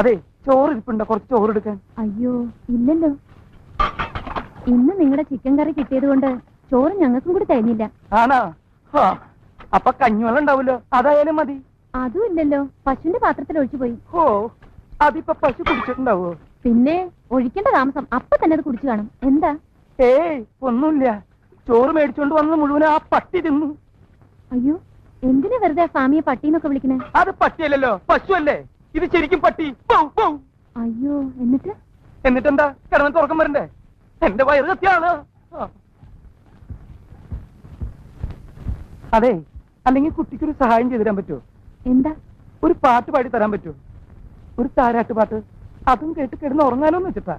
അതെ, ചോറ് ഇരിപ്പുണ്ടോ? കുറച്ച് ചോറ് എടുക്കാൻ. അയ്യോ ഇല്ലല്ലോ, ഇന്ന് നിങ്ങളുടെ ചിക്കൻ കറി കിട്ടിയത് കൊണ്ട് ചോറ് ഞങ്ങൾക്കും കൂടി തരുന്നില്ല. ആണോ? അപ്പൊ കഞ്ഞിവെള്ളം ഉണ്ടാവൂലോ, അതായാലും മതി. അതും ഇല്ലല്ലോ, പശുവിന്റെ പാത്രത്തിൽ ഒഴിച്ചു പോയി. ഓ, അതിപ്പോ പശു കുടിച്ചിട്ടുണ്ടാവോ? പിന്നെ ഒഴിക്കേണ്ട താമസം, അപ്പൊ തന്നെ അത് കുടിച്ചു കാണും. എന്താ? ഏയ് ഒന്നുമില്ല, ചോറ് മേടിച്ചോണ്ട് വന്ന് മുഴുവൻ ആ പട്ടി തിന്നു. അയ്യോ, എന്തിനാ വെറുതെ സ്വാമിയെ പട്ടിന്നൊക്കെ വിളിക്കണേ? അത് പട്ടിയല്ലല്ലോ, പശു അല്ലേ. ഇത് ശരിക്കും പട്ടി. അയ്യോ, എന്നിട്ടെന്താ? കിടന്ന് തുറക്കം വരണ്ടേ? എന്റെ വയറ് കത്തിയാണ്. അതെ, അല്ലെങ്കിൽ കുട്ടിക്കൊരു സഹായം ചെയ്തു തരാൻ പറ്റുമോ? എന്താ? ഒരു പാട്ട് പാടി തരാൻ പറ്റുമോ? ഒരു താരാട്ട് പാട്ട്. അതും കേട്ട് കിടന്ന് ഉറങ്ങാലോന്ന് വെച്ചിട്ടാ.